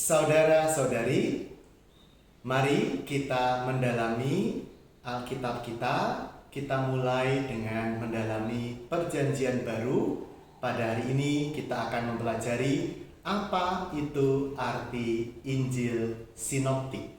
Saudara-saudari, mari kita mendalami Alkitab kita. Kita mulai dengan mendalami Perjanjian Baru. Pada hari ini kita akan mempelajari apa itu arti Injil Sinoptik.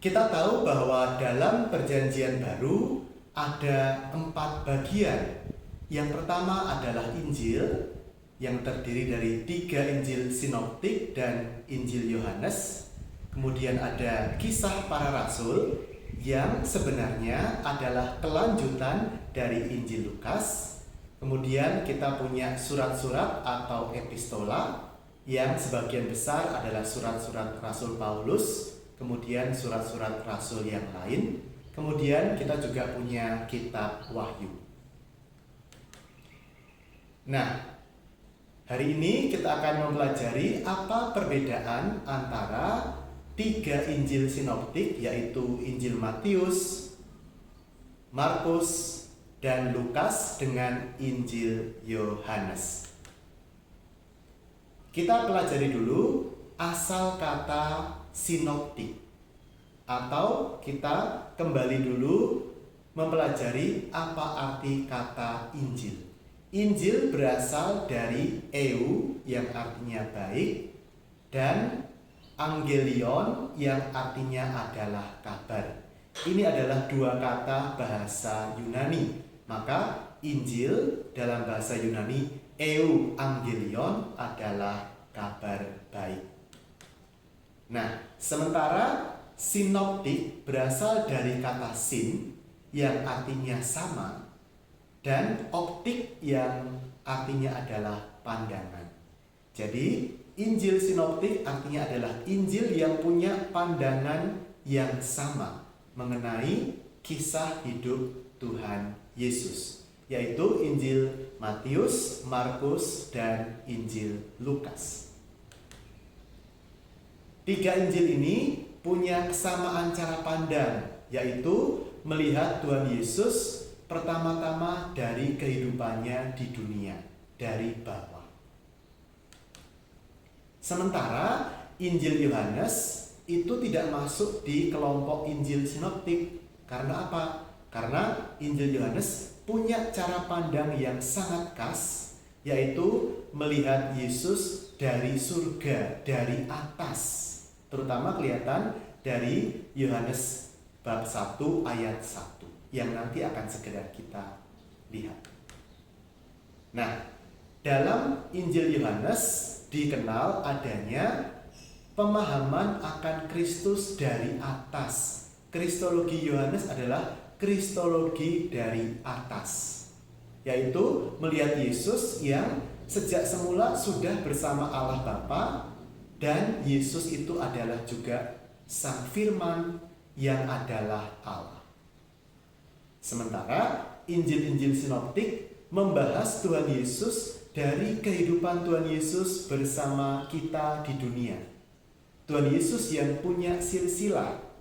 Kita tahu bahwa dalam Perjanjian Baru ada 4 bagian. Yang pertama adalah Injil, yang terdiri dari 3 Injil Sinoptik dan Injil Yohanes. Kemudian ada Kisah Para Rasul, yang sebenarnya adalah kelanjutan dari Injil Lukas. Kemudian kita punya surat-surat atau epistola, yang sebagian besar adalah surat-surat Rasul Paulus, kemudian surat-surat Rasul yang lain. Kemudian kita juga punya kitab Wahyu. Nah, hari ini kita akan mempelajari apa perbedaan antara 3 Injil Sinoptik, yaitu Injil Matius, Markus, dan Lukas dengan Injil Yohanes. Kita pelajari dulu asal kata sinoptik, atau kita kembali dulu mempelajari apa arti kata Injil. Injil berasal dari eu yang artinya baik dan Angelion yang artinya adalah kabar. Ini adalah 2 kata bahasa Yunani. Maka Injil dalam bahasa Yunani eu angelion adalah kabar baik. Nah, sementara sinoptik berasal dari kata sin yang artinya sama dan optik yang artinya adalah pandangan. Jadi Injil Sinoptik artinya adalah Injil yang punya pandangan yang sama mengenai kisah hidup Tuhan Yesus, yaitu Injil Matius, Markus, dan Injil Lukas. 3 Injil ini punya kesamaan cara pandang, yaitu melihat Tuhan Yesus pertama-tama dari kehidupannya di dunia, dari bawah. Sementara Injil Yohanes itu tidak masuk di kelompok Injil Sinoptik. Karena apa? Karena Injil Yohanes punya cara pandang yang sangat khas, yaitu melihat Yesus dari surga, dari atas. Terutama kelihatan dari Yohanes bab 1 ayat 1 yang nanti akan segera kita lihat. Nah, dalam Injil Yohanes dikenal adanya pemahaman akan Kristus dari atas. Kristologi Yohanes adalah kristologi dari atas, yaitu melihat Yesus yang sejak semula sudah bersama Allah Bapa, dan Yesus itu adalah juga Sang Firman yang adalah Allah. Sementara Injil-Injil Sinoptik membahas Tuhan Yesus dari kehidupan Tuhan Yesus bersama kita di dunia. Tuhan Yesus yang punya silsilah.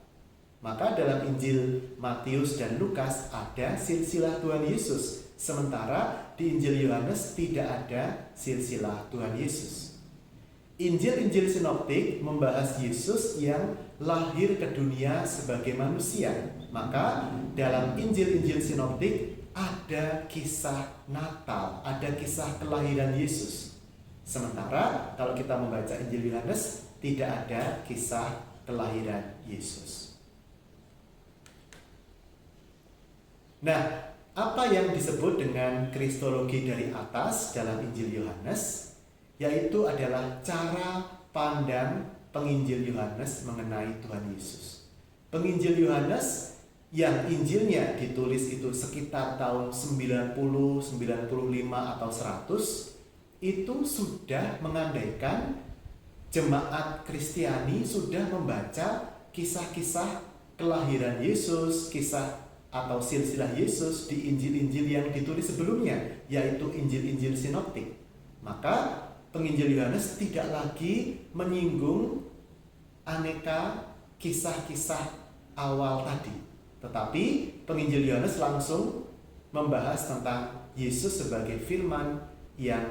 Maka dalam Injil Matius dan Lukas ada silsilah Tuhan Yesus, sementara di Injil Yohanes tidak ada silsilah Tuhan Yesus. Injil-Injil Sinoptik membahas Yesus yang lahir ke dunia sebagai manusia. Maka dalam Injil-Injil Sinoptik ada kisah Natal, ada kisah kelahiran Yesus. Sementara kalau kita membaca Injil Yohanes, tidak ada kisah kelahiran Yesus. Nah, apa yang disebut dengan kristologi dari atas dalam Injil Yohanes? Yaitu adalah cara pandang penginjil Yohanes mengenai Tuhan Yesus. Penginjil Yohanes yang Injilnya ditulis itu sekitar tahun 90, 95 atau 100, itu sudah mengandaikan jemaat Kristiani sudah membaca kisah-kisah kelahiran Yesus, kisah atau silsilah Yesus di Injil-Injil yang ditulis sebelumnya, yaitu Injil-Injil Sinoptik. Maka penginjil Yohanes tidak lagi menyinggung aneka kisah-kisah awal tadi, tetapi penginjil Yohanes langsung membahas tentang Yesus sebagai firman yang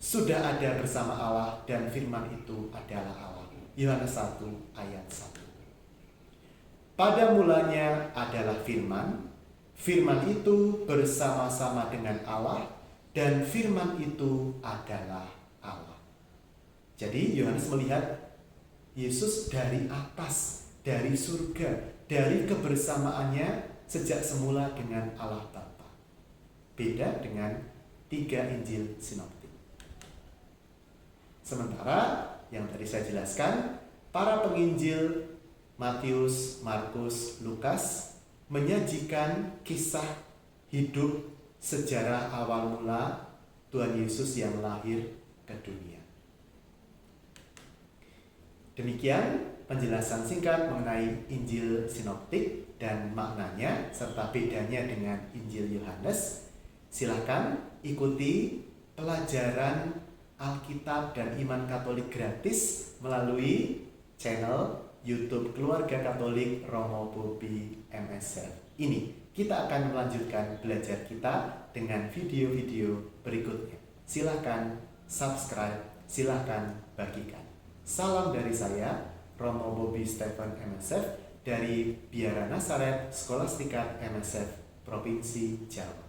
sudah ada bersama Allah dan firman itu adalah Allah. Yohanes 1 ayat 1. Pada mulanya adalah firman, firman itu bersama-sama dengan Allah, dan firman itu adalah Allah. Jadi Yohanes melihat Yesus dari atas, dari surga, dari kebersamaannya sejak semula dengan Allah Bapa. Beda dengan 3 Injil sinoptik. Sementara yang tadi saya jelaskan, para penginjil Matius, Markus, Lukas menyajikan kisah hidup sejarah awal mula Tuhan Yesus yang lahir ke dunia. Demikian penjelasan singkat mengenai Injil sinoptik dan maknanya serta bedanya dengan Injil Yohanes. Silakan ikuti pelajaran Alkitab dan Iman Katolik gratis melalui channel YouTube Keluarga Katolik Romo Bobi MSF. Ini kita akan melanjutkan belajar kita dengan video-video berikutnya. Silakan subscribe, silakan bagikan. Salam dari saya, Romo Bobi Stephen MSF dari Biara Nasaret Skolastika MSF Provinsi Jawa.